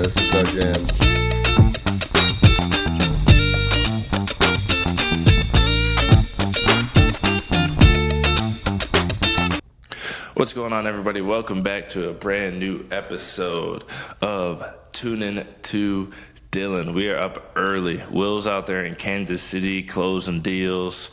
This is our jam. What's going on, everybody? Welcome back to a brand new episode of Toonen to Dillon. We are up early. Will's out there in Kansas City closing deals.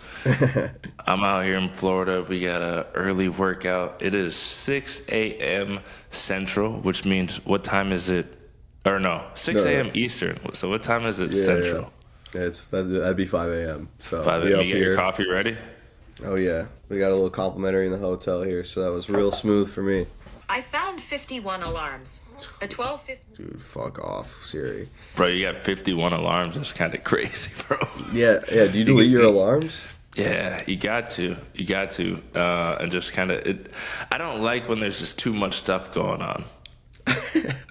I'm out here in Florida. We got an early workout. It is 6 a.m. Central, which means what time is it? Or no, 6 a.m. Eastern. So what time is it Central? Yeah, that'd be 5 a.m. So 5 a.m. You got your coffee ready? Oh, yeah. We got a little complimentary in the hotel here, so that was real smooth for me. I found 51 alarms. A 12:50. Dude, fuck off, Siri. Bro, you got 51 alarms. That's kind of crazy, bro. Yeah. Do you delete your alarms? Yeah, you got to, and just kind of, I don't like when there's just too much stuff going on.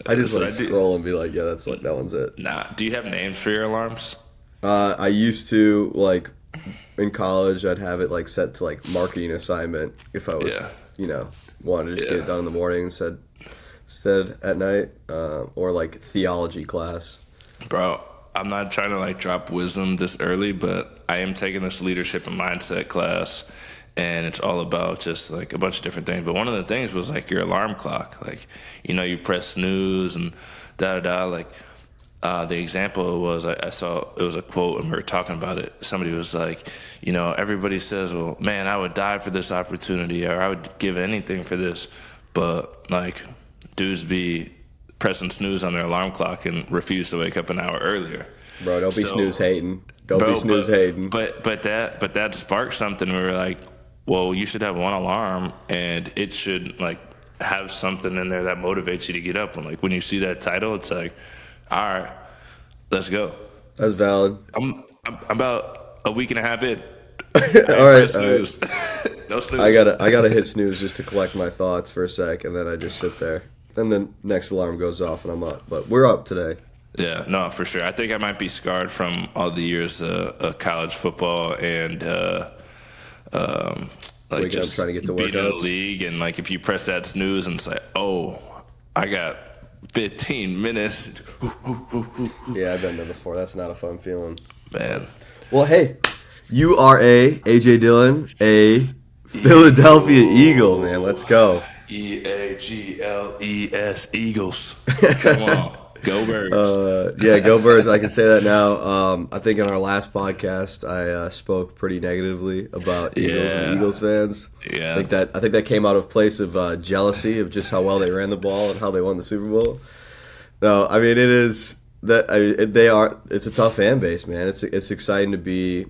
I just scroll and be like, yeah, that one's it. Nah, do you have names for your alarms? I used to, in college, I'd have it, set to, marketing assignment if I was, wanted to just get it done in the morning instead at night, or, theology class. Bro, I'm not trying to, drop wisdom this early, but I am taking this leadership and mindset class, and it's all about just, a bunch of different things. But one of the things was, your alarm clock. You press snooze and da-da-da, the example was, I saw, it was a quote, and we were talking about it. Somebody was like, everybody says, well, man, I would die for this opportunity, or I would give anything for this. But, dudes be pressing snooze on their alarm clock and refuse to wake up an hour earlier. Bro, don't be snooze hating. Don't be snooze hating. But that sparked something. We were like, well, you should have one alarm, and it should, have something in there that motivates you to get up. And, when you see that title, it's like, all right, let's go. That's valid. I'm about a week and a half in. all right. No snooze. I gotta hit snooze just to collect my thoughts for a sec, and then I just sit there. Then the next alarm goes off, and I'm up. But we're up today. Yeah, no, for sure. I think I might be scarred from all the years of college football and just trying to get to being in the workouts. league, and if you press that snooze and it's like, oh, I got 15 minutes. Yeah, I've been there before. That's not a fun feeling. Man. Well, hey, you are AJ Dillon, a Philadelphia Eagle, man. Let's go. Eagles, Eagles. Come on. Go Birds. Yeah, go Birds. I can say that now. I think in our last podcast, I spoke pretty negatively about Eagles and Eagles fans. Yeah. I think that came out of place of jealousy of just how well they ran the ball and how they won the Super Bowl. No, I mean, it is that it's a tough fan base, man. It's exciting to be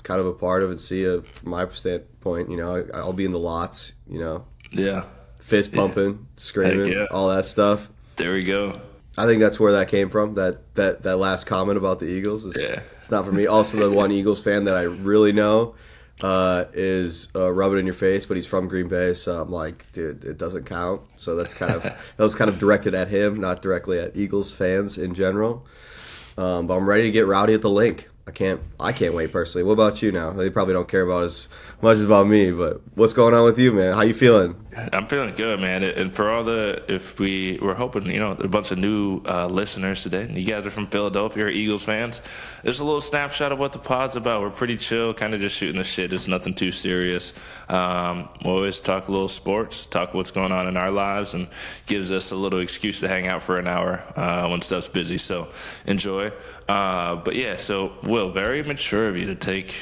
kind of a part of and see it from my standpoint. I'll be in the lots. Yeah. Fist pumping, screaming, all that stuff. There we go. I think that's where that came from. That last comment about the Eagles it's not for me. Also, the one Eagles fan that I really know is rub it in your face, but he's from Green Bay, so I'm like, dude, it doesn't count. So that was kind of directed at him, not directly at Eagles fans in general. But I'm ready to get rowdy at the link. I can't wait personally. What about you now? They probably don't care about as much as about me, but what's going on with you, man? How you feeling? I'm feeling good, man. And for all we're hoping, a bunch of new listeners today, and you guys are from Philadelphia or Eagles fans, there's a little snapshot of what the pod's about. We're pretty chill, kind of just shooting the shit. It's nothing too serious. We'll always talk a little sports, talk what's going on in our lives, and gives us a little excuse to hang out for an hour when stuff's busy. So enjoy. But yeah, so Will, very mature of you to take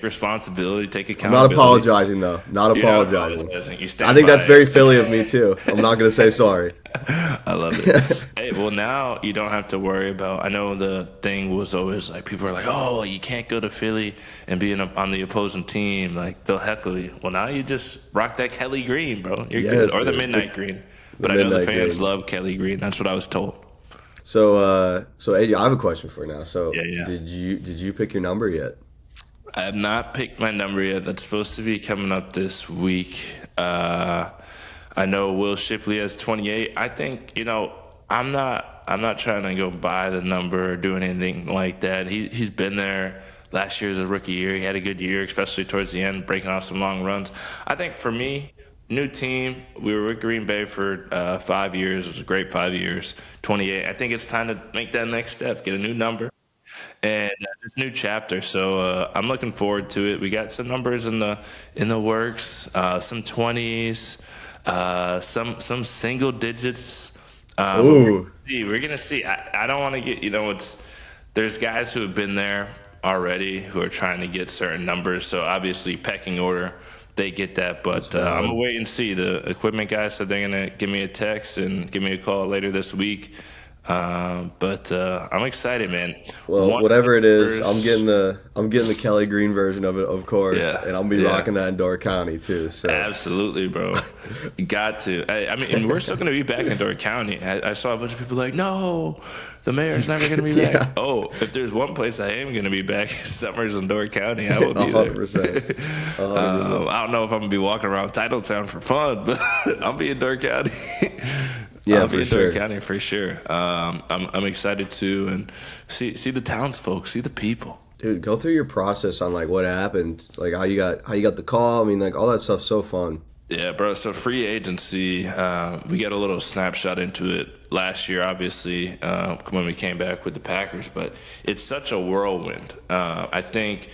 responsibility, take accountability. I'm not apologizing, though. Not apologizing. I think that's very Philly of me, too. I'm not going to say sorry. I love it. Hey, well, now you don't have to worry about, I know the thing was always people are like, oh, you can't go to Philly and be on the opposing team. They'll heckle you. Well, now you just rock that Kelly green, bro. You're good. Or the midnight green. But I know the fans love Kelly green. That's what I was told. So AJ, I have a question for you now. So yeah. Did you pick your number yet? I have not picked my number yet. That's supposed to be coming up this week. I know Will Shipley has 28. I think, I'm not trying to go buy the number or do anything like that. He's been there. Last year was a rookie year. He had a good year, especially towards the end, breaking off some long runs. I think for me, new team. We were with Green Bay for 5 years. It was a great 5 years. 28. I think it's time to make that next step, get a new number, and this new chapter. So I'm looking forward to it. We got some numbers in the works, some 20s, some single digits. Ooh. We're gonna see. I don't want to get, there's guys who have been there already who are trying to get certain numbers. So obviously pecking order, they get that. But I'm gonna wait and see. The equipment guys said they're gonna give me a text and give me a call later this week. But I'm excited, man. Well, whatever it is, I'm getting the Kelly Green version of it, of course, and I'll be rocking that in Door County too. So absolutely, bro, you got to. I mean, we're still gonna be back in Door County. I saw a bunch of people like, no, the mayor's never gonna be back. Oh, if there's one place I am gonna be back, Summers in Door County. I will be 100%. 100%. I don't know if I'm gonna be walking around Titletown for fun, but I'll be in Door County. Yeah, I'll be for in sure. Door County for sure. I'm excited to and see the townsfolk, see the people. Dude, go through your process on like what happened, like how you got the call. I mean, like all that stuff's so fun. Yeah, bro. So free agency, we got a little snapshot into it last year, obviously, when we came back with the Packers. But it's such a whirlwind. I think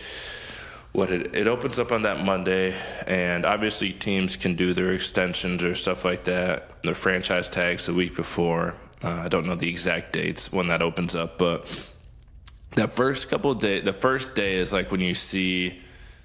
it opens up on that Monday, and obviously teams can do their extensions or stuff like that, their franchise tags the week before. I don't know the exact dates when that opens up, but that first couple of days, the first day is like when you see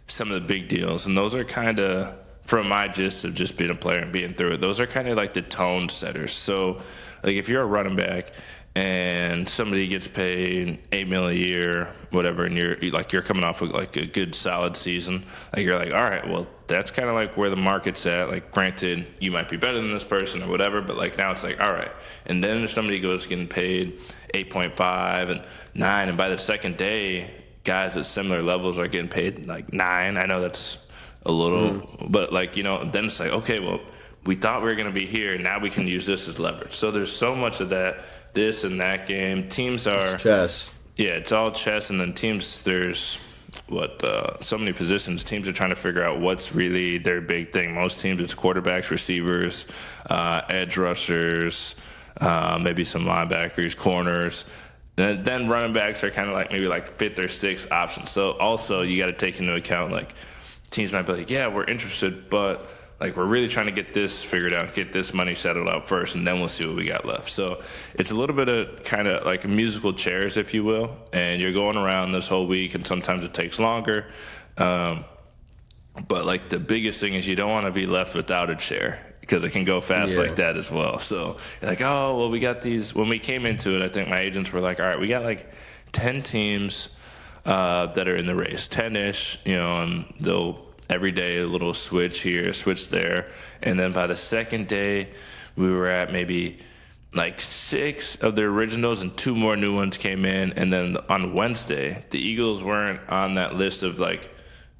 some of the big deals, and those are kind of, from my gist of just being a player and being through it, those are kind of like the tone setters. So, like if you're a running back and somebody gets paid $8 million a year, whatever, and you're coming off of like a good solid season, like you're like, all right, well, that's kind of like where the market's at. Like, granted, you might be better than this person or whatever, but like now it's like, all right. And then if somebody goes getting paid 8.5 and 9, and by the second day, guys at similar levels are getting paid like 9. I know that's a little, but like, then it's like, okay, well, we thought we were going to be here, and now we can use this as leverage. So there's so much of that, this and that game. Teams are It's chess. Yeah, it's all chess, and then teams, there's so many positions. Teams are trying to figure out what's really their big thing. Most teams, it's quarterbacks, receivers, edge rushers, maybe some linebackers, corners. Then running backs are kind of like maybe like 5th or 6th option. So also you got to take into account, like, teams might be like, yeah, we're interested, but like we're really trying to get this figured out, get this money settled out first, and then we'll see what we got left. So it's a little bit of kind of like musical chairs, if you will, and you're going around this whole week, and sometimes it takes longer. But like the biggest thing is you don't want to be left without a chair, because it can go fast like that as well. So you're like, oh, well, we got these. When we came into it, I think my agents were like, all right, we got like 10 teams that are in the race, 10-ish, and they'll every day a little switch here, switch there. And then by the second day, we were at maybe like 6 of the originals, and 2 more new ones came in. And then on Wednesday, the Eagles weren't on that list of like,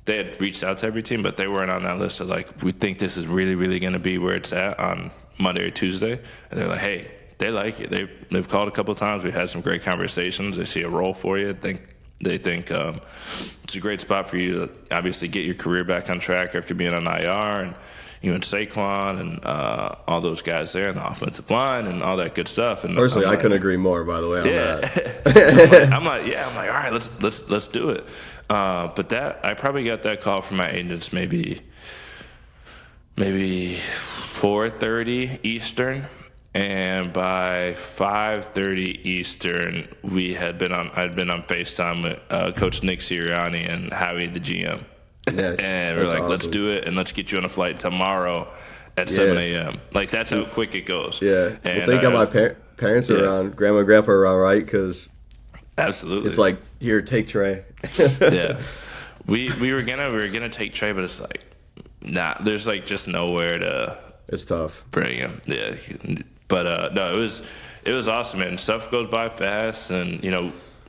they had reached out to every team, but they weren't on that list of like, we think this is really, really going to be where it's at on Monday or Tuesday. And they're like, hey, they like it. They've called a couple of times. We've had some great conversations. They see a role for you. They think it's a great spot for you to obviously get your career back on track after being on IR, and you and Saquon and all those guys there, and the offensive line and all that good stuff. And personally, I couldn't agree more. By the way, on that. So I'm like, all right, let's do it. But that, I probably got that call from my agents maybe 4:30 Eastern. And by 5:30 Eastern, I'd been on FaceTime with Coach Nick Sirianni and Howie, the GM. Yes, and we're like, awesome. Let's do it, and let's get you on a flight tomorrow at 7 a.m. Like, that's how quick it goes. Yeah. And, well, thank God my parents are around, grandma and grandpa are around, right? Because absolutely, it's like, here, take Trey. Yeah. We were gonna take Trey, but it's like, nah, there's like just nowhere to. It's tough. Bring him. Yeah. But no, it was awesome, man. Stuff goes by fast, and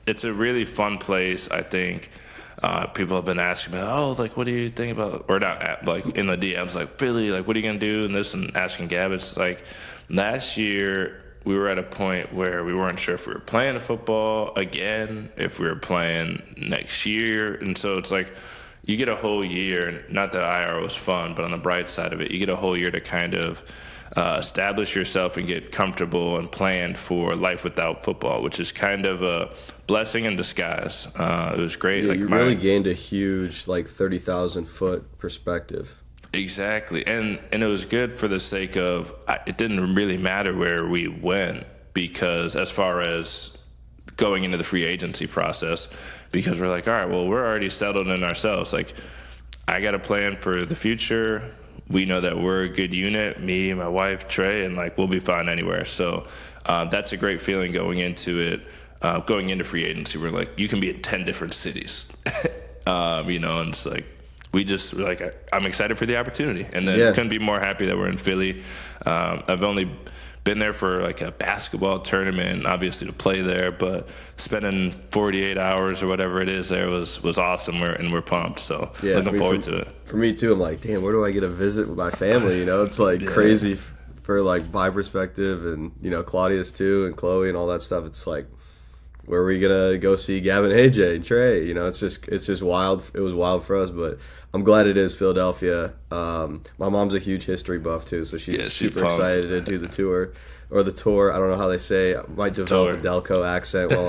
it's a really fun place. I think people have been asking me, oh, like, what do you think about, or not, like in the DMs, like, Philly, like, what are you gonna do, and this, and asking Gab. It's like, last year we were at a point where we weren't sure if we were playing football again, if we were playing next year, and so it's like, you get a whole year. Not that IR was fun, but on the bright side of it, you get a whole year to kind of establish yourself and get comfortable and plan for life without football, which is kind of a blessing in disguise. It was great. Yeah, you really gained a huge 30,000 foot perspective. Exactly, and it was good for the sake of it didn't really matter where we went, because as far as going into the free agency process, because we're like, all right, well, we're already settled in ourselves. Like, I got a plan for the future. We know that we're a good unit, me, my wife, Trey, and we'll be fine anywhere. So that's a great feeling going into it. Going into free agency, we're like, you can be in 10 different cities, and it's like, I'm excited for the opportunity, and then couldn't be more happy that we're in Philly. I've only been there for a basketball tournament, obviously to play there, but spending 48 hours or whatever it is there was awesome. We're pumped, so looking forward to it. For me too, I'm like, damn, where do I get a visit with my family? It's crazy for my perspective, and Claudia's too, and Chloe and all that stuff. It's like, where are we gonna go see Gavin, AJ, and Trey? It's just wild. It was wild for us, but I'm glad it is Philadelphia. My mom's a huge history buff too, so she's super excited to do the tour. I don't know how they say. I might develop a Delco accent while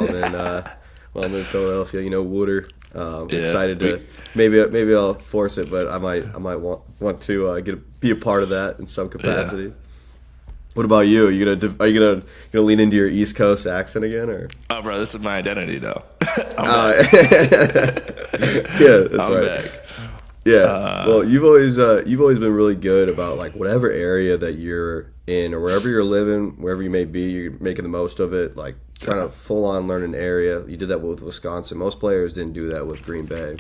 I'm in Philadelphia. Wooder. Excited to maybe I'll force it, but I might want to be a part of that in some capacity. Yeah. What about you? Are you gonna lean into your East Coast accent again, or? Oh, bro, this is my identity, though. Yeah, that's I'm right. Back. Yeah. Well, you've always been really good about whatever area that you're in, or wherever you're living, wherever you may be, you're making the most of it. Trying to full on learn an area. You did that with Wisconsin. Most players didn't do that with Green Bay.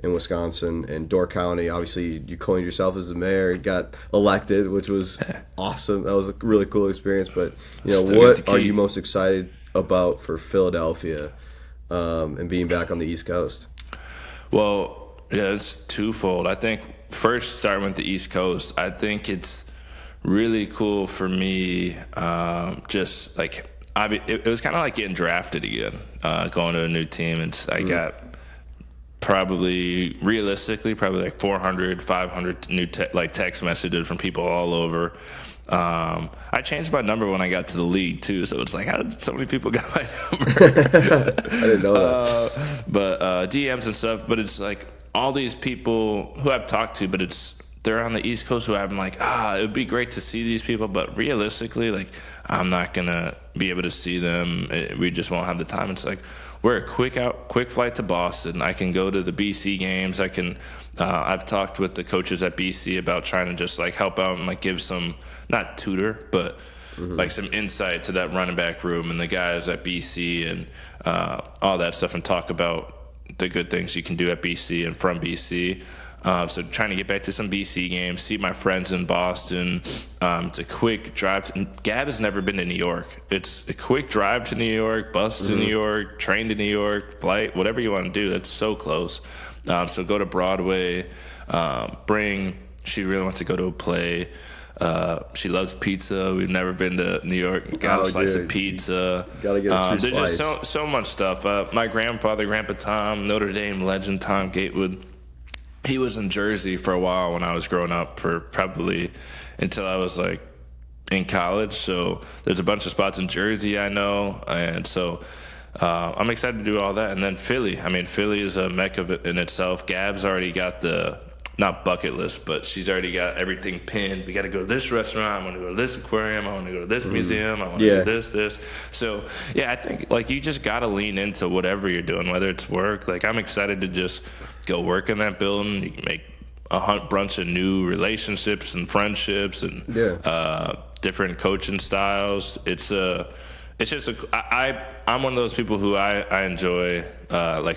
In Wisconsin and Door County, obviously you coined yourself as the mayor and got elected, which was awesome. That was a really cool experience. But what are you most excited about for Philadelphia and being back on the East Coast? Well, yeah, it's twofold. I think first, starting with the East Coast, I think it's really cool for me. It was kind of like getting drafted again, going to a new team, and I got. Realistically, 400, 500 new text messages from people all over. I changed my number when I got to the league too, so it's how did so many people get my number? I didn't know that. But DMs and stuff. But it's all these people who I've talked to, but they're on the East Coast who I'm it would be great to see these people, but realistically, I'm not gonna be able to see them. We just won't have the time. It's we're a quick flight to Boston. I can go to the BC games. I can. I've talked with the coaches at BC about trying to just help out and give some, not tutor, but some insight to that running back room and the guys at BC and all that stuff, and talk about the good things you can do at BC and from BC. So trying to get back to some BC games, see my friends in Boston. It's a quick drive. Gab has never been to New York. It's a quick drive to New York, bus to New York, train to New York, flight, whatever you want to do. That's so close. So go to Broadway. She really wants to go to a play. She loves pizza. We've never been to New York. Got a slice of pizza. Gotta get a true there's slice. Just so much stuff. My grandfather, Grandpa Tom, Notre Dame legend Tom Gatewood. He was in Jersey for a while when I was growing up, for probably until I was in college. So there's a bunch of spots in Jersey I know, and so I'm excited to do all that. And then Philly. I mean, Philly is a mecca in itself. Gab's already got the not bucket list, but she's already got everything pinned. We got to go to this restaurant. I want to go to this aquarium. I want to go to this museum. I want to do this. So, yeah, I think, you just got to lean into whatever you're doing, whether it's work. I'm excited to just go work in that building. You can make a bunch of new relationships and friendships and different coaching styles. I'm one of those people who I enjoy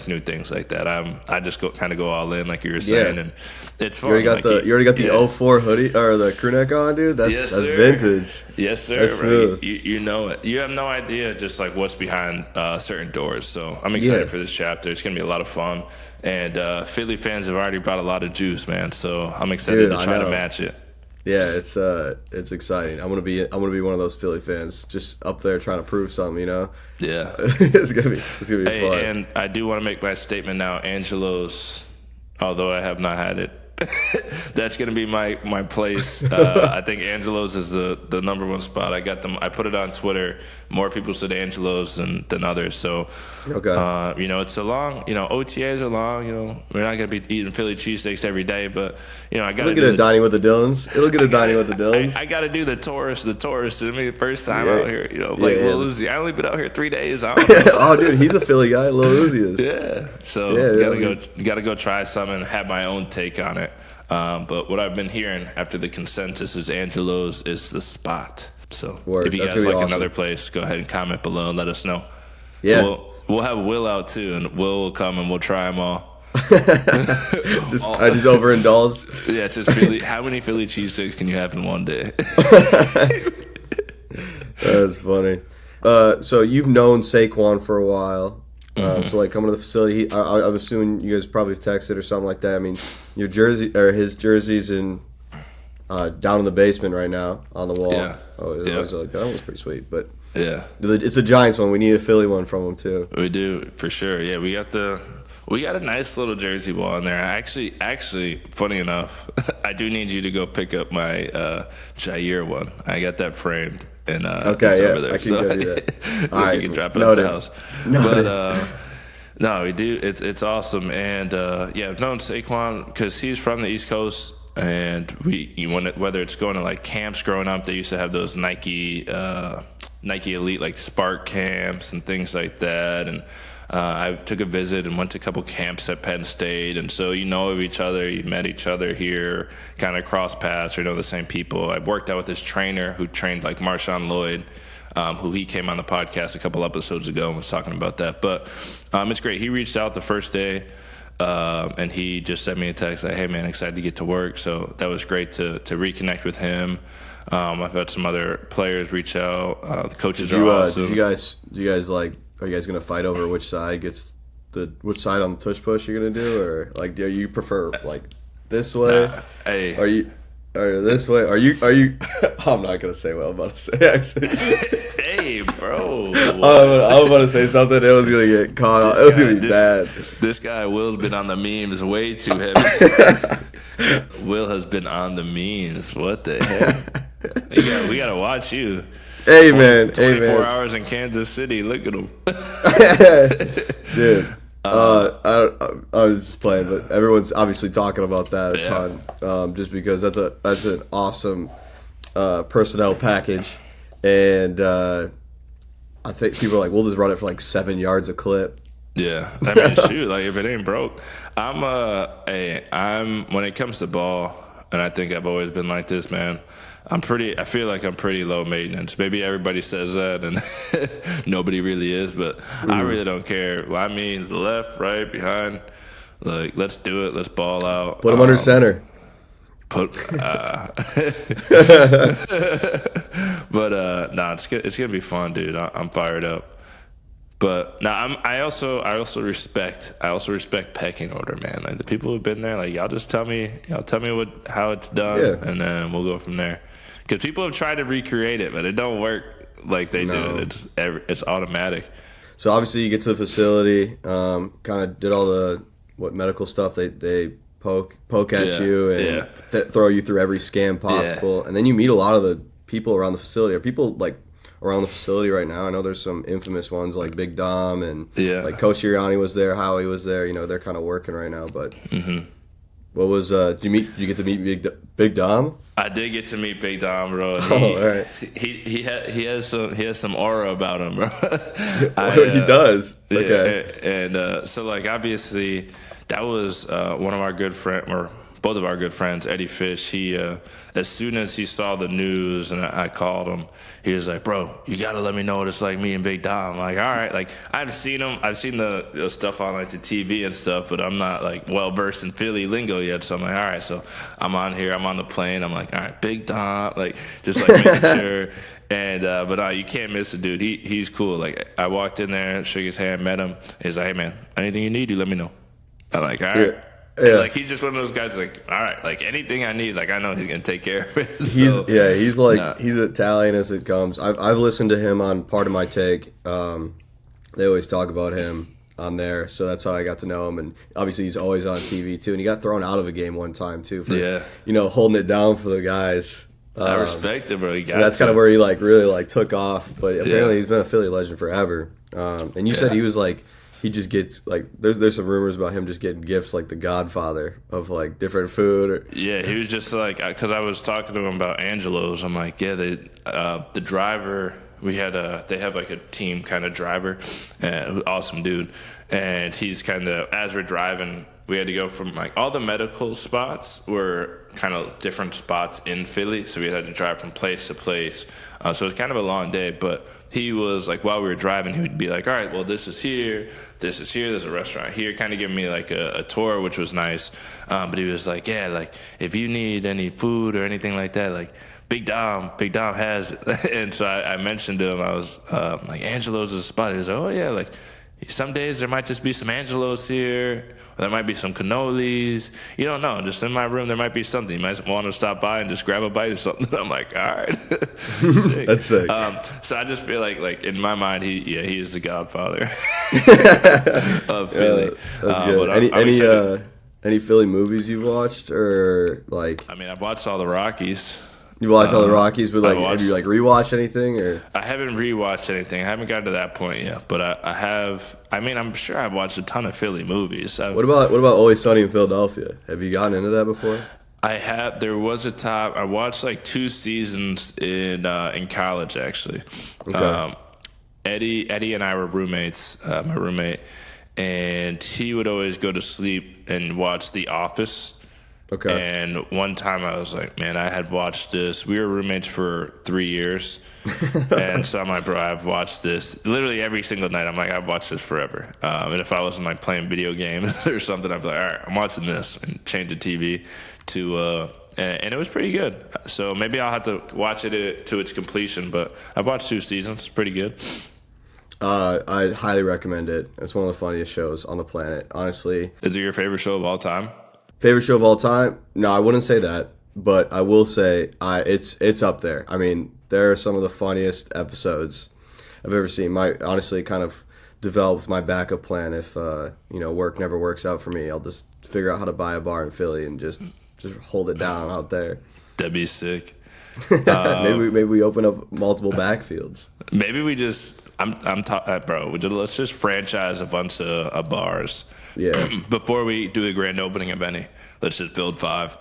new things like that. I just go all in, like you were saying, and it's fun. You already got the 04 hoodie or the crew neck on, dude. That's vintage. Yes, sir. That's smooth. You know it. You have no idea just what's behind certain doors. So I'm excited for this chapter. It's gonna be a lot of fun, and Philly fans have already brought a lot of juice, man. So I'm excited to try to match it. Yeah, it's exciting. I'm gonna be one of those Philly fans, just up there trying to prove something, Yeah, it's gonna be fun. And I do want to make my statement now. Angelo's although I have not had it. That's gonna be my place. I think Angelo's is the number one spot. I got them. I put it on Twitter. More people said Angelo's than others. So, okay. It's a long. OTAs are long. We're not gonna be eating Philly cheesesteaks every day, but I got to get a dining with the Dillons. It'll get a dining with the Dillons. I got to do the tourist. I mean, first time out here. Lil Uzi. I only been out here 3 days. I don't know. Oh, dude, he's a Philly guy. Lil Uzi is. Yeah. So gotta go try some and have my own take on it. But what I've been hearing after the consensus is Angelo's is the spot. So if you guys like another place, go ahead and comment below and let us know. Yeah. We'll have Will out too, and Will come and we'll try them all. I just overindulged. Yeah, it's just Philly. How many Philly cheesesteaks can you have in one day? That's funny. So you've known Saquon for a while. So like coming to the facility, I'm assuming you guys probably texted or something like that. I mean, your jersey or his jersey's in down in the basement right now on the wall. Yeah. Like, that was pretty sweet. But yeah, it's a Giants one. We need a Philly one from him too. We do for sure. Yeah, we got a nice little jersey wall in there. Actually, funny enough, I do need you to go pick up my Jair one. I got that framed. And it's over there. I can go do that. All right, you can drop it at the house. But no, we do. It's awesome. And I've known Saquon because he's from the East Coast, and whether it's going to like camps growing up, they used to have those Nike Elite like Spark camps and things like that. And I took a visit and went to a couple camps at Penn State, and so of each other, you met each other here, kind of cross paths or know the same people. I worked out with this trainer who trained like Marshawn Lloyd, who he came on the podcast a couple episodes ago and was talking about that. But it's great. He reached out the first day, and he just sent me a text like, "Hey man, excited to get to work." So that was great to reconnect with him. I've had some other players reach out. The coaches are awesome. Do you guys like? Are you guys gonna fight over which side on the tush push you're gonna do, or like do you prefer like this way? Hey, or this way? Are you? I'm not gonna say what I'm about to say. Actually, hey, bro, I was about to say something. It was gonna get caught. It was gonna be bad. This guy Will's been on the memes way too heavy. Will has been on the memes. What the heck? We gotta watch you. Hey man, 24 hours in Kansas City. Look at him, dude. I was just playing, but everyone's obviously talking about that a ton, just because that's an awesome personnel package, and I think people are like, we'll just run it for like 7 yards a clip. Yeah, I mean, shoot, like if it ain't broke, I'm when it comes to ball, and I think I've always been like this, man. I feel like I'm pretty low maintenance. Maybe everybody says that and nobody really is, but I really don't care. I mean, left, right, behind, like, let's do it. Let's ball out. Put him under center. But it's gonna be fun, dude. I'm fired up. But now I also respect pecking order, man. Like the people who've been there, like y'all just tell me how it's done, and then we'll go from there. Because people have tried to recreate it, but it don't work like they do. It's automatic. So obviously you get to the facility, kind of did all the medical stuff. They poke at you and throw you through every scan possible, and then you meet a lot of the people around the facility. Are people like around the facility right now? I know there's some infamous ones like Big Dom and like Coach Sirianni was there, Howie was there. They're kind of working right now. But what was did you get to meet Big Dom? I did get to meet Big Dom, bro. All right. He has some aura about him, bro. He does. Okay. And so like obviously that was one of our good friends, or both of our good friends, Eddie Fish. He as soon as he saw the news and I called him, he was like, "Bro, you gotta let me know what it's like, me and Big Dom." I'm like, all right, like I've seen the stuff on like the TV and stuff, but I'm not like well versed in Philly lingo yet. So I'm like, all right, so I'm on here, I'm on the plane, I'm like, all right, Big Dom, like just like making sure. And but you can't miss the dude. He's cool. Like I walked in there, shook his hand, met him. He's like, "Hey man, anything you need, you let me know." I'm like, all right. Yeah. Like he's just one of those guys. Like, all right, like anything I need, like I know he's gonna take care of it. He's Italian as it comes. I've listened to him on Part of My Take. They always talk about him. on there, so that's how I got to know him. And obviously, he's always on TV too. And he got thrown out of a game one time too for holding it down for the guys. I respect it, bro. That's kind of where he really took off. But apparently, he's been a Philly legend forever. And you said he was he just gets there's some rumors about him just getting gifts like the Godfather of different food. Yeah, he was just because I was talking to him about Angelo's. I'm like, yeah, the driver. They have a team kind of driver, awesome dude, and he's kind of, as we're driving, we had to go from all the medical spots were kind of different spots in Philly, so we had to drive from place to place. So it was kind of a long day, but he was while we were driving, he would be all right, well, this is here, there's a restaurant here, kind of giving me a tour, which was nice. But he was if you need any food or anything like that, Big Dom has it. And so I mentioned to him, I was Angelo's is a spot. He was oh yeah, some days there might just be some Angelo's here, or there might be some cannolis. You don't know. Just in my room, there might be something. You might want to stop by and just grab a bite or something. I'm like, all right. Sick. That's sick. So I just feel like in my mind, he is the Godfather of Philly. That's good. Any Philly movies you've watched, or I mean, I've watched all the Rockies. You watched all the Rockies, but have you rewatched anything? Or I haven't rewatched anything. I haven't gotten to that point yet, but I have. I mean, I'm sure I've watched a ton of Philly movies. What about Always Sunny in Philadelphia? Have you gotten into that before? I have. There was a time I watched 2 seasons in college actually. Okay. Eddie and I were roommates. My roommate, and he would always go to sleep and watch The Office. Okay. And one time I was like, man, I had watched this. We were roommates for 3 years. And so I'm like, bro, I've watched this literally every single night. I'm like, I've watched this forever. And if I wasn't playing video games or something, I'd be like, all right, I'm watching this, and change the TV to, and it was pretty good. So maybe I'll have to watch it to its completion, but I've watched 2 seasons. It's pretty good. I highly recommend it. It's one of the funniest shows on the planet, honestly. Is it your favorite show of all time? Favorite show of all time? No, I wouldn't say that, but I will say it's up there. I mean, there are some of the funniest episodes I've ever seen. Honestly, kind of developed my backup plan if work never works out for me. I'll just figure out how to buy a bar in Philly and just hold it down out there. That'd be sick. Maybe we open up multiple backfields. Maybe we just let's just franchise a bunch of bars. Yeah. Before we do a grand opening of any, let's just build 5.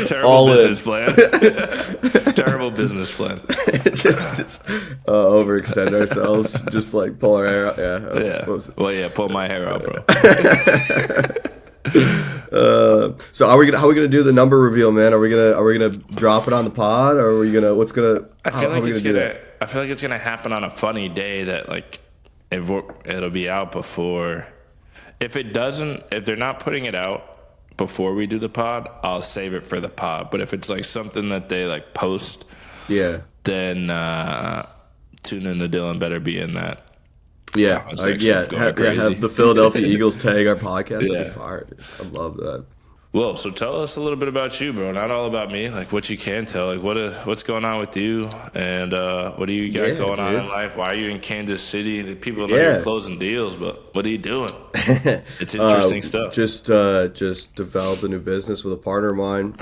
Terrible business plan. Terrible business plan. just overextend ourselves. Just pull our hair out. Yeah. Well, yeah. Pull my hair out, bro. So how are we gonna do the number reveal, man? Are we gonna drop it on the pod, or are we gonna I feel like it's gonna happen on a funny day that it'll be out before. If they're not putting it out before we do the pod, I'll save it for the pod. But if it's something that they post, then Toonen and Dillon better be in that. Yeah, have the Philadelphia Eagles tag our podcast. That'd be fire. I love that. Well, so tell us a little bit about you, bro. Not all about me. What you can tell. What's going on with you, and what do you got going on in life? Why are you in Kansas City? The people know you're closing deals, but what are you doing? It's interesting stuff. Just developed a new business with a partner of mine.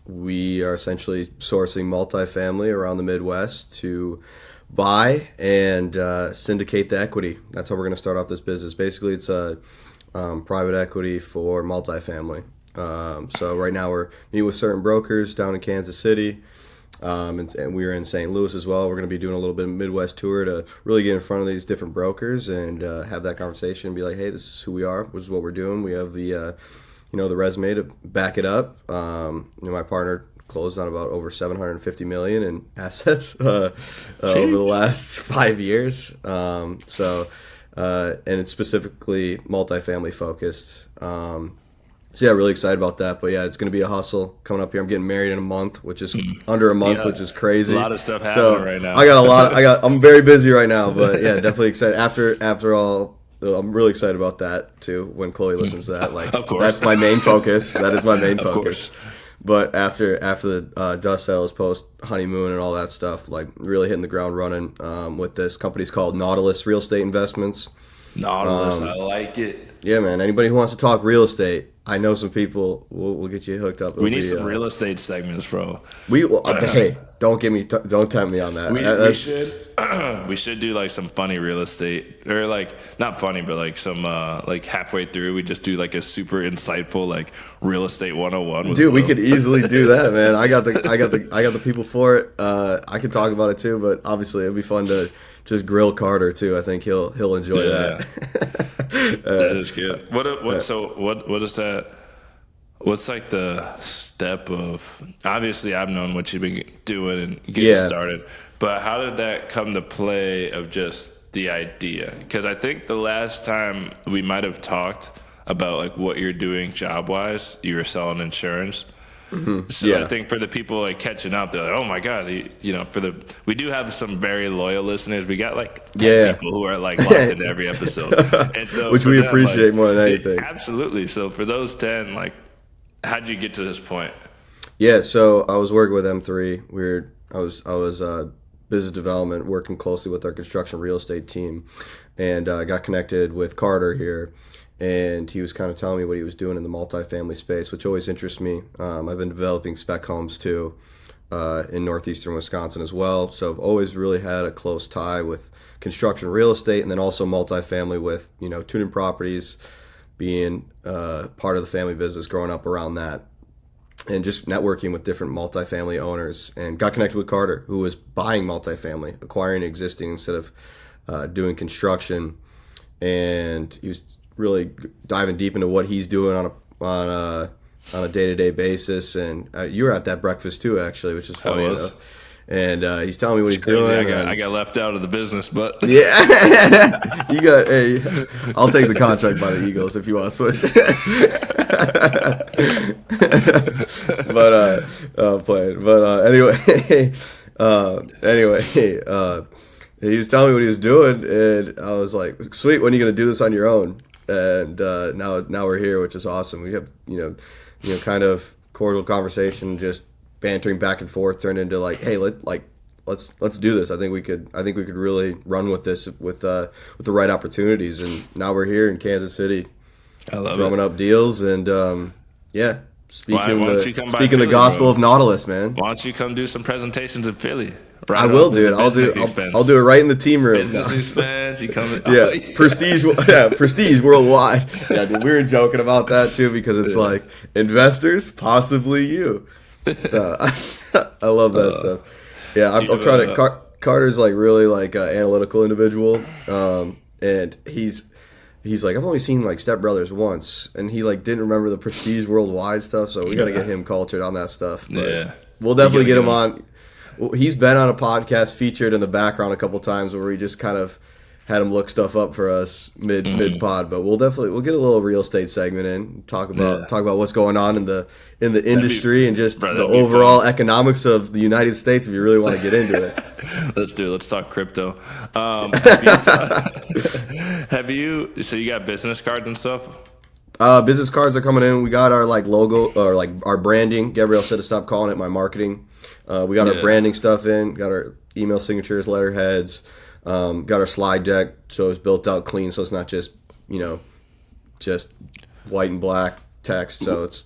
We are essentially sourcing multifamily around the Midwest to buy and syndicate the equity. That's how we're going to start off this business. Basically, it's a private equity for multifamily. So right now we're meeting with certain brokers down in Kansas City, and we're in St. Louis as well. We're going to be doing a little bit of Midwest tour to really get in front of these different brokers and have that conversation and be like, hey, this is who we are. This is what we're doing. We have the the resume to back it up. My partner closed on about over $750 million in assets over the last 5 years. And it's specifically multifamily focused. So really excited about that. But it's going to be a hustle coming up here. I'm getting married in a month, which is under a month, which is crazy. A lot of stuff happening right now. I'm very busy right now, but definitely excited. After all, I'm really excited about that too. When Chloe listens to that, of course. That's my main focus. That is my main focus. But after the dust settles, post honeymoon and all that stuff, like really hitting the ground running with this company's called Nautilus Real Estate Investments. Nautilus, I like it. Yeah, man. Anybody who wants to talk real estate, I know some people. We'll get you hooked up. We need some real estate segments, bro. Hey, don't tempt me on that. We should do like some funny real estate, or like not funny, but like some like halfway through we just do like a super insightful like real estate 101. Dude, we could easily do that, man. I got the people for it. I can talk about it too, but obviously it'd be fun to just grill Carter too. I think he'll enjoy that. That is good. What is that? What's like the step of? Obviously, I've known what you've been doing and getting started, but how did that come to play? Of just the idea? Because I think the last time we might have talked about like what you're doing job wise, you were selling insurance. Mm-hmm. So I think for the people like catching up, they're like, "Oh my god!" We do have some very loyal listeners. We got like 10 people who are like locked into every episode, and so which we appreciate more than anything. Absolutely. So for those 10, like, how'd you get to this point? Yeah, so I was working with M3. I was business development, working closely with our construction real estate team, and I got connected with Carter here. And he was kind of telling me what he was doing in the multifamily space, which always interests me. I've been developing spec homes too in northeastern Wisconsin as well. So I've always really had a close tie with construction real estate, and then also multifamily with Toonen properties, being part of the family business, growing up around that, and just networking with different multifamily owners. And got connected with Carter, who was buying multifamily, acquiring existing instead of doing construction, and he was really diving deep into what he's doing on a day-to-day basis. And you were at that breakfast too, actually, which is funny enough. And he's telling me what he's doing. I got left out of the business, but yeah, I'll take the contract by the Eagles if you want to switch. Anyway, he was telling me what he was doing, and I was like, "Sweet, when are you going to do this on your own?" And now we're here, which is awesome. We have kind of cordial conversation, just bantering back and forth, turned into like, hey, let's do this. I think we could really run with this with the right opportunities. And now we're here in Kansas City, drumming up deals, and speaking the gospel of Nautilus, man. Why don't you come do some presentations in Philly? Right, I will do it. I'll do it right in the team room. Business expense. You come. Prestige worldwide. Yeah, dude, we were joking about that too, because it's like investors, possibly you. So I love that stuff. Yeah, I'm trying to. Carter's like really like an analytical individual, and he's like, I've only seen like Step Brothers once, and he like didn't remember the Prestige worldwide stuff. So we got to get him cultured on that stuff. But we'll definitely get him on. He's been on a podcast featured in the background a couple times where we just kind of had him look stuff up for us mid pod, but we'll get a little real estate segment in, talk about what's going on in the industry and just the overall economics of the United States if you really want to get into it. Let's do it. Let's talk crypto. So you got business cards and stuff? Business cards are coming in. We got our like logo or like our branding. Gabrielle said to stop calling it my marketing. We got our branding stuff in. Got our email signatures, letterheads. Got our slide deck, so it's built out clean, so it's not just just white and black text. So it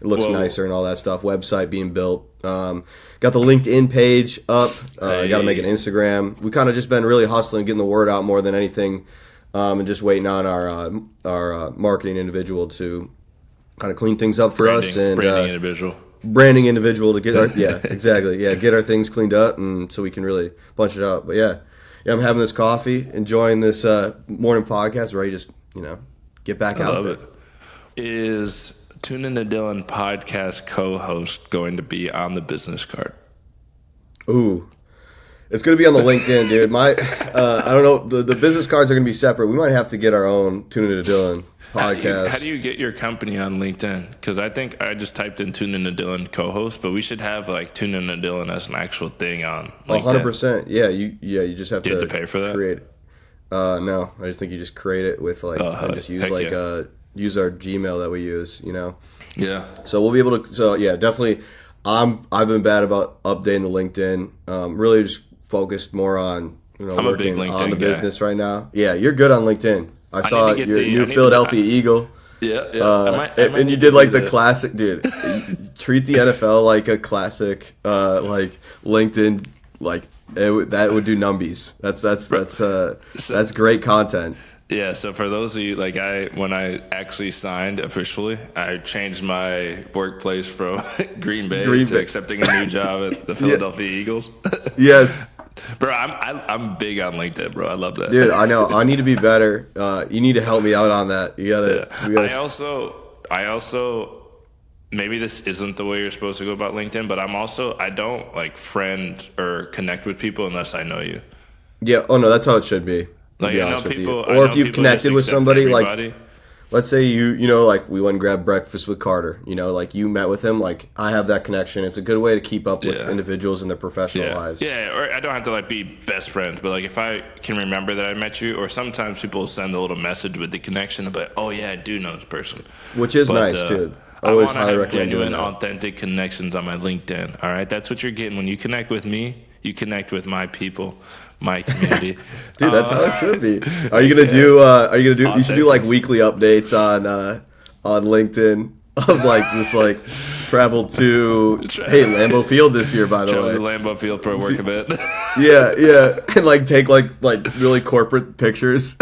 looks nicer and all that stuff. Website being built. Got the LinkedIn page up. Got to make an Instagram. We kind of just been really hustling, getting the word out more than anything. And just waiting on our marketing individual to kind of clean things up for us, and branding individual to get our get our things cleaned up, and so we can really punch it out. But I'm having this coffee, enjoying this morning podcast, ready to just get back out there. Is Toonen and Dillon podcast co-host going to be on the business card? Ooh. It's going to be on the LinkedIn, dude. I don't know. The business cards are going to be separate. We might have to get our own Toonen and Dillon podcast. How do you get your company on LinkedIn? Because I think I just typed in Toonen and Dillon co-host, but we should have like Toonen and Dillon as an actual thing on LinkedIn. 100%. Yeah, you just have to pay for that. Create it. No, I just think you just create it with and just use use our Gmail that we use, you know. Yeah. So we'll be able to. So yeah, definitely. I've been bad about updating the LinkedIn. Really just focused more on I'm a big working LinkedIn on the guy. business right now. Yeah, you're good on LinkedIn. I saw need to get your the- new I need Philadelphia Eagle. Yeah. I might And you need did to like do the that. classic, dude. Treat the NFL like a classic, like LinkedIn, like that would do numbies. That's great content. Yeah, so for those of you, like when I actually signed officially, I changed my workplace from Green Bay to accepting a new job at the Philadelphia Eagles. Yes, Bro, I'm big on LinkedIn, bro. I love that. dude. I know. I need to be better. You need to help me out on that. You gotta. Yeah. We gotta I also maybe this isn't the way you're supposed to go about LinkedIn, but I don't like friend or connect with people unless I know you. yeah. Oh no, that's how it should be. To Like be I know honest with you. people, Or if you've connected with somebody, everybody. like let's say you know, like we went and grabbed breakfast with Carter. You know, like you met with him. Like I have that connection. It's a good way to keep up with individuals in their professional lives. Yeah, or I don't have to like be best friends, but like if I can remember that I met you, or sometimes people will send a little message with the connection, but oh yeah, I do know this person, Which is nice too. I Always want to highly have recommend doing genuine, that. authentic connections on my LinkedIn. All right, that's what you're getting when you connect with me. You connect with my people, my community. Dude, that's how it should be. Are you gonna do? You should do like weekly updates on LinkedIn of like this like traveled to Lambeau Field this year, by the Travel way. to Lambeau Field for a work event. Yeah, and like take like really corporate pictures.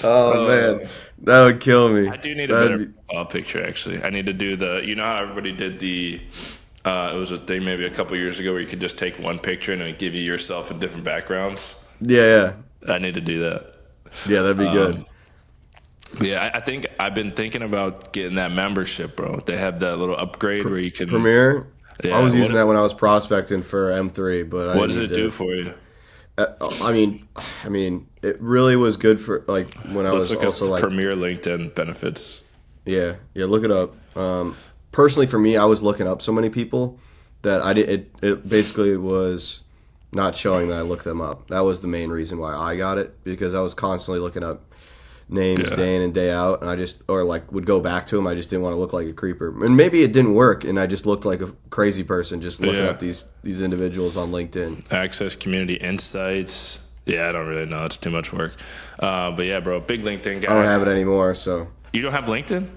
Oh man, that would kill me. I do need a better picture, actually. I need to do you know how everybody did it was a thing maybe a couple years ago where you could just take one picture and it would give you yourself in different backgrounds. Yeah. I need to do that. Yeah, that'd be good. But yeah, I think I've been thinking about getting that membership, bro. They have that little upgrade where you can... Premiere? Yeah, I was using that when I was prospecting for M3, but what does it do for you? I mean, it really was good for like when I was Let's look also up like Premier LinkedIn benefits. Yeah, look it up. Personally, for me, I was looking up so many people that I did. It basically was not showing that I looked them up. That was the main reason why I got it, because I was constantly looking up names day in and day out, and I just would go back to them. I just didn't want to look like a creeper, and maybe it didn't work, and I just looked like a crazy person just looking up these individuals on LinkedIn. Access community insights. Yeah, I don't really know. It's too much work. But yeah, bro, big LinkedIn guy. I don't have it anymore, so. You don't have LinkedIn?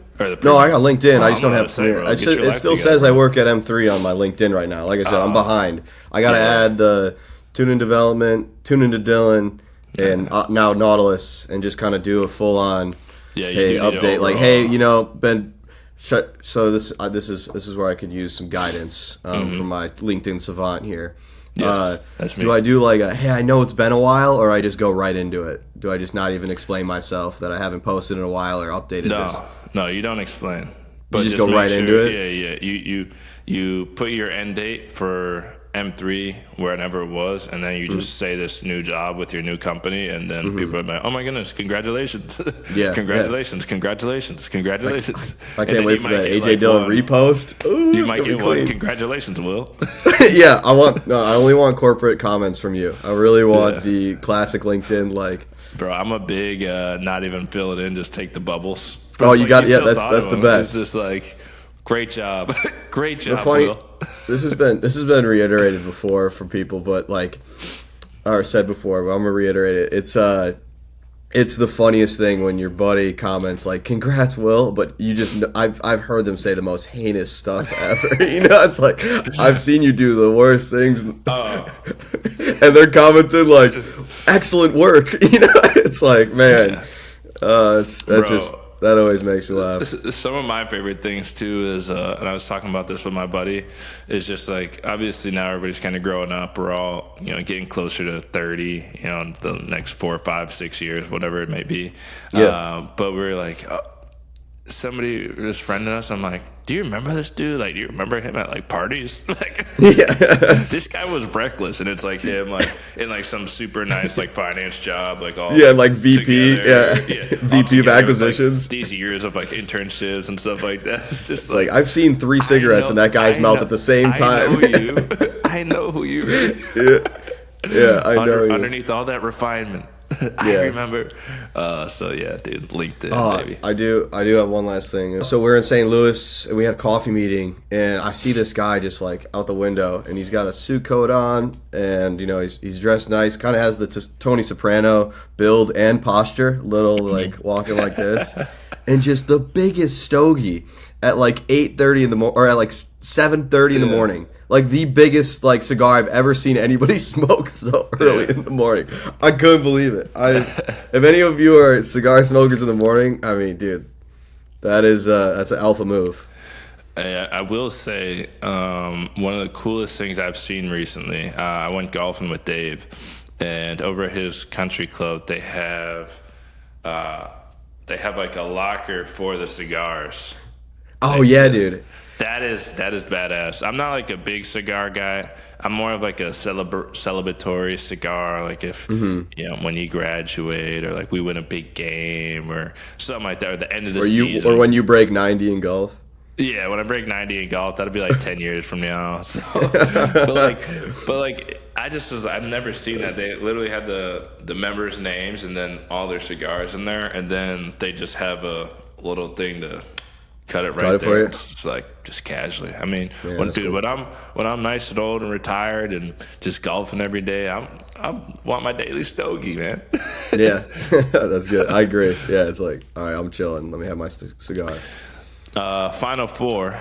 No, I got LinkedIn. I just I'm don't about have to say, Premiere. bro, It get your life still together, says bro. I work at M3 on my LinkedIn right now. Like I said, I'm behind. I got to add the Toonen development, Toonen to Dillon, and now Nautilus, and just kind of do a full-on update. Like, hey, Ben, so this is where I could use some guidance from my LinkedIn savant here. Yes, that's me. Do I do like hey, I know it's been a while, or I just go right into it? Do I just not even explain myself that I haven't posted in a while or updated this? No, you don't explain. But You just go right into it? Yeah. You put your end date for M3 wherever it was, and then you just say this new job with your new company, and then people are like, "Oh my goodness, congratulations! Congratulations! I can't wait for that AJ Dillon repost. Ooh, You might get one. Congratulations, Will. Yeah, I only want corporate comments from you. I really want the classic LinkedIn like. Bro, I'm a big not even fill it in, just take the bubbles. Oh, you got that's the best. It's just like, great job, great job. Funny, Will. this has been reiterated before from people, but like, or said before, but I'm gonna reiterate it. It's the funniest thing when your buddy comments like, "Congrats, Will," but you just I've heard them say the most heinous stuff ever. It's like I've seen you do the worst things, and they're commenting like, "Excellent work." It's like, man, that always makes me laugh. Some of my favorite things too is, and I was talking about this with my buddy, is just like, obviously now everybody's kind of growing up. We're all, getting closer to 30, in the next 4, 5, 6 years, whatever it may be. Yeah. But we're like, somebody was friending us. I'm like, do you remember this dude? Like, do you remember him at like parties? Like, this guy was reckless, and it's like him, like in like some super nice like finance job, like all like VP, VP of acquisitions. With, like, these years of like internships and stuff like that. It's just like I've seen 3 cigarettes in that guy's mouth at the same time. I know who you. Yeah, I know. Underneath all that refinement, I remember. So yeah, dude, LinkedIn, baby. I do have one last thing. So we're in St. Louis and we had a coffee meeting, and I see this guy just like out the window, and he's got a suit coat on, and he's dressed nice, kind of has the Tony Soprano build and posture, little like walking like this, and just the biggest stogie at like 8:30 in the morning, or at like 7:30 in the morning. Like the biggest like cigar I've ever seen anybody smoke so early in the morning. I couldn't believe it. If any of you are cigar smokers in the morning, I mean, dude, that's an alpha move. I will say one of the coolest things I've seen recently. I went golfing with Dave, and over at his country club they have like a locker for the cigars. Oh yeah, dude. That is badass. I'm not like a big cigar guy. I'm more of like a celebratory cigar, like if when you graduate, or like we win a big game or something like that, or the end of the season, or when you break 90 in golf. Yeah, when I break 90 in golf, that'll be like 10 years from now. So, but like I've never seen that. They literally had the members' names and then all their cigars in there, and then they just have a little thing to cut it there. For you. It's like just casually. I mean, Yeah, when I'm nice and old and retired and just golfing every day, I want my daily stogie, man. Yeah, that's good. I agree. Yeah, it's like, all right, I'm chilling. Let me have my cigar. Final four.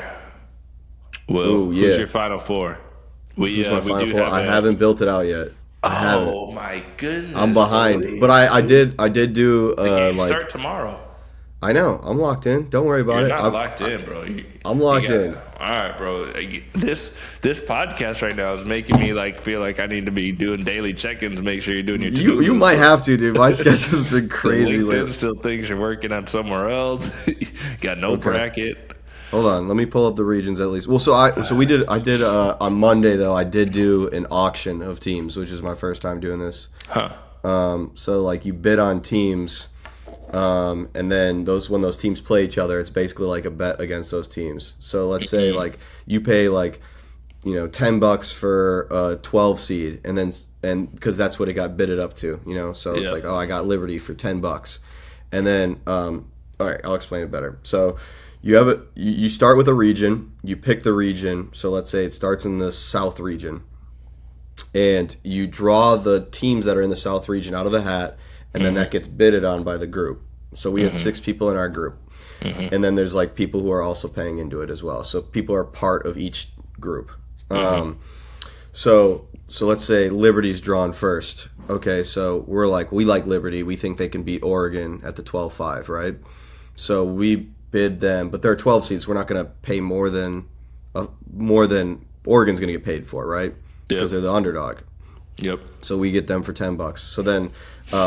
Ooh, yeah. Who's your final four? Who's my final four? I haven't built it out yet. Oh my goodness! I'm behind, but I did do the game start tomorrow. I know. I'm locked in. Don't worry about You're it. not locked in, bro. I'm locked in. All right, bro. This podcast right now is making me like feel like I need to be doing daily check-ins to make sure you're doing your. You might have to, dude. My schedule's been crazy lately. Still thinks you're working on somewhere else. Got no bracket. Hold on. Let me pull up the regions at least. Well, I did on Monday though. I did do an auction of teams, which is my first time doing this. Huh. So like you bid on teams. And then when those teams play each other, it's basically like a bet against those teams. So let's say like you pay like $10 for a 12 seed, and because that's what it got bidded up to, so it's like, oh, I got Liberty for $10, and then all right, I'll explain it better. So you start with a region, you pick the region. So let's say it starts in the South region, and you draw the teams that are in the South region out of a hat. And then that gets bidded on by the group. So we have 6 people in our group. And then there's like people who are also paying into it as well. So people are part of each group. So let's say Liberty's drawn first. Okay, so we like Liberty. We think they can beat Oregon at the 12-5, right? So we bid them, but there are 12 seats. We're not going to pay more than Oregon's going to get paid for, right? Because they're the underdog. Yep. So we get them for $10. So then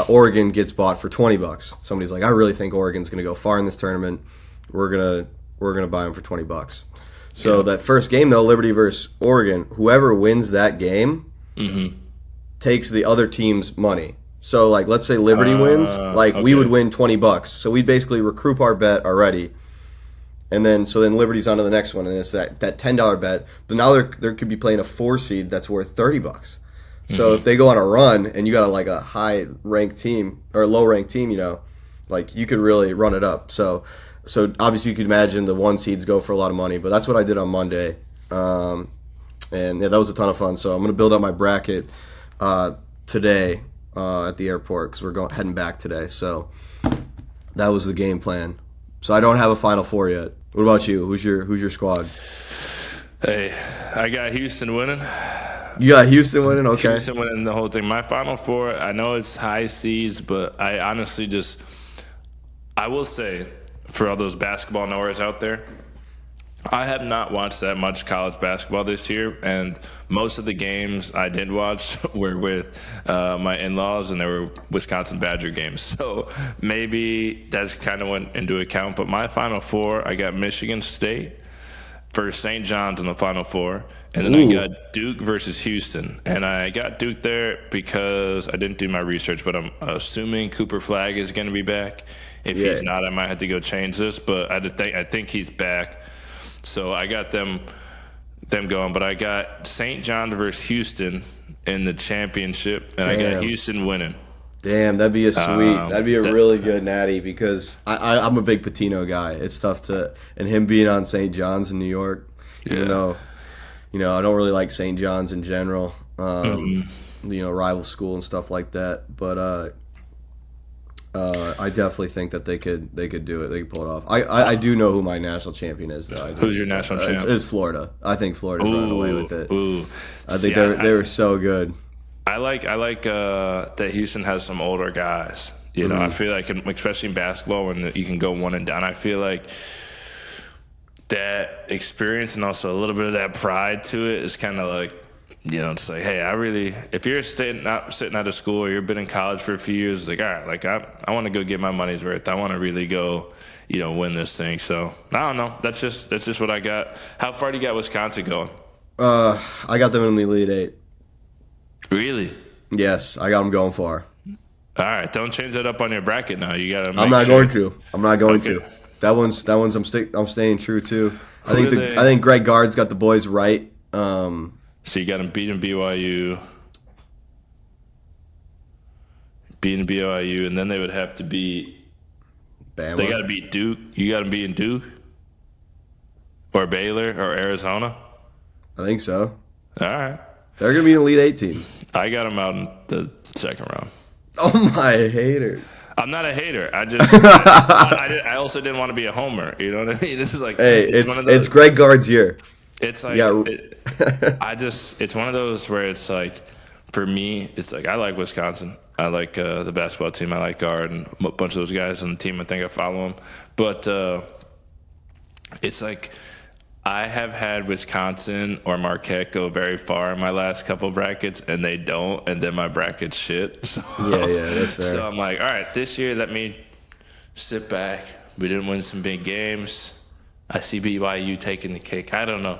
Oregon gets bought for $20. Somebody's like, I really think Oregon's going to go far in this tournament. We're gonna buy them for $20. So that first game though, Liberty versus Oregon, whoever wins that game takes the other team's money. So like, let's say Liberty wins, we would win $20. So we basically recoup our bet already. And then Liberty's on to the next one, and it's that $10 bet. But now there could be playing a 4 seed that's worth $30. So if they go on a run and you got like a high ranked team or a low ranked team, like you could really run it up. So obviously you could imagine the 1 seeds go for a lot of money, but that's what I did on Monday. And yeah, that was a ton of fun. So I'm going to build out my bracket today at the airport because we're heading back today. So that was the game plan. So I don't have a Final Four yet. What about you? Who's your squad? Hey, I got Houston winning. You got Houston winning? Okay. Houston winning the whole thing. My Final Four, I know it's high seeds, but I honestly I will say, for all those basketball knowers out there, I have not watched that much college basketball this year, and most of the games I did watch were with my in-laws, and they were Wisconsin Badger games. So maybe that's kind of went into account. But my Final Four, I got Michigan State versus St. John's in the Final Four. And then I got Duke versus Houston. And I got Duke there because I didn't do my research, but I'm assuming Cooper Flagg is going to be back. If he's not, I might have to go change this. But I think he's back. So I got them going. But I got St. John versus Houston in the championship, and I got Houston winning. Damn, that'd be that'd be a really good natty because I'm a big Patino guy. It's tough and him being on St. John's in New York, even though, I don't really like St. John's in general, rival school and stuff like that. But I definitely think that they could do it. They could pull it off. I do know who my national champion is, though. Who's your national champion? It's Florida. I think Florida's running away with it. Ooh. I think they were so good. I like that Houston has some older guys. I feel like, especially in basketball, when you can go one and done, I feel like that experience and also a little bit of that pride to it is kind of like, it's like, hey, if you're sitting out of school or you've been in college for a few years, it's like, all right, like I want to go get my money's worth. I want to really go, win this thing. So I don't know. That's just what I got. How far do you got Wisconsin going? I got them in the Elite Eight. Really? Yes, I got them going far. All right, don't change that up on your bracket now. You got to. I'm not going to. That one's I'm staying true to. I think Greg Gard's got the boys right. So you got them beating BYU, and then they would have to beat Bama. They got to beat Duke. You got them beating Duke or Baylor or Arizona. I think so. All right. They're going to be an Elite Eight team. I got them out in the second round. Oh, my hater. I'm not a hater. I also didn't want to be a homer. You know what I mean? This is like, hey, it's Greg Gard's year. It's like, it's one of those where it's like, for me, it's like, I like Wisconsin. I like the basketball team. I like Gard and a bunch of those guys on the team. I think I follow them. But it's like, I have had Wisconsin or Marquette go very far in my last couple brackets, and they don't, and then my bracket's shit. So, yeah, that's fair. So I'm like, all right, this year, let me sit back. We didn't win some big games. I see BYU taking the cake. I don't know.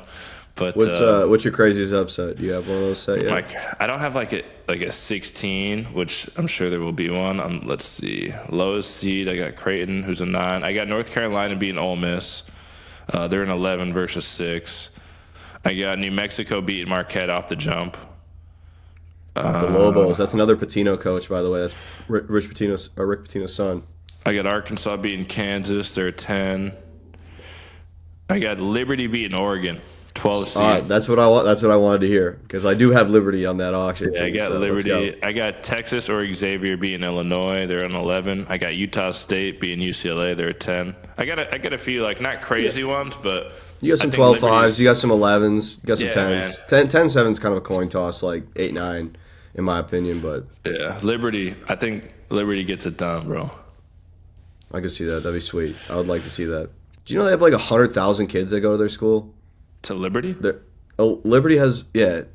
But what's your craziest upset? Do you have one of those set yet? Like, I don't have like a 16, which I'm sure there will be one. Let's see. Lowest seed, I got Creighton, who's a 9. I got North Carolina beating Ole Miss. They're an 11 versus 6. I got New Mexico beating Marquette off the jump. The Lobos. That's another Pitino coach, by the way. That's Rick Pitino's son. I got Arkansas beating Kansas. They're 10. I got Liberty beating Oregon. 12 seed. All right, that's what I want. That's what I wanted to hear because I do have Liberty on that auction. Yeah, I got Liberty. I got Texas or Xavier beating Illinois. They're an 11. I got Utah State beating UCLA. They're a 10. I got a few like not crazy ones, but you got some 12-5s. You got some 11s. You got some 10s. 10-7's kind of a coin toss, like 8-9, in my opinion. But yeah, Liberty. I think Liberty gets it done, bro. I could see that. That'd be sweet. I would like to see that. Do you know they have like 100,000 kids that go to their school? To Liberty? Liberty has, they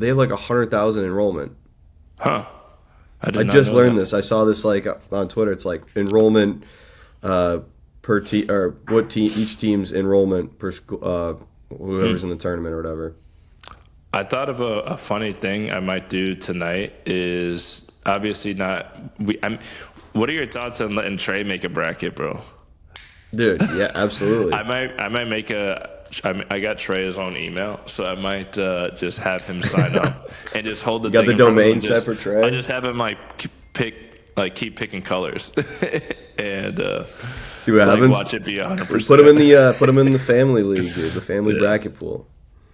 have like 100,000 enrollment. Huh. I just learned this. I saw this like on Twitter. It's like enrollment per team, or what team, each team's enrollment per school, whoever's in the tournament or whatever. I thought of a funny thing I might do tonight is obviously not. What are your thoughts on letting Trey make a bracket, bro? Dude, yeah, absolutely. I might make I got Trey's own email, so I might just have him sign up and just hold the. You got the domain set for Trey. I just have him keep picking colors and see what happens. Watch it be 100%. Put him in the family league, dude, the family bracket pool.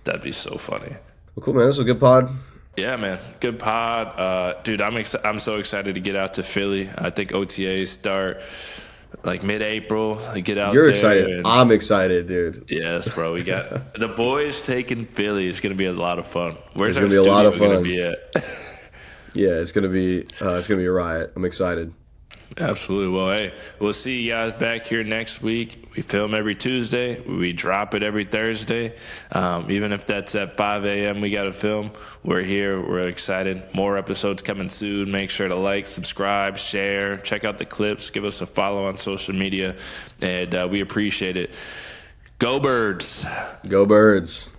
That'd be so funny. Well, cool, man. This was a good pod. Yeah, man, good pod, dude. I'm so excited to get out to Philly. I think OTAs start like mid-April. Get out. You're there excited. I'm excited, dude. Yes, bro. We got the boys taking Philly. It's gonna be a lot of fun. Where's it's gonna be a lot of fun. Gonna be at? Yeah, it's gonna be a riot. I'm excited. Absolutely. Well, hey, we'll see you guys back here next week. We film every Tuesday. We drop it every Thursday. Even if that's at 5 a.m., we got to film. We're here. We're excited. More episodes coming soon. Make sure to like, subscribe, share, check out the clips, give us a follow on social media, and we appreciate it. Go Birds. Go Birds.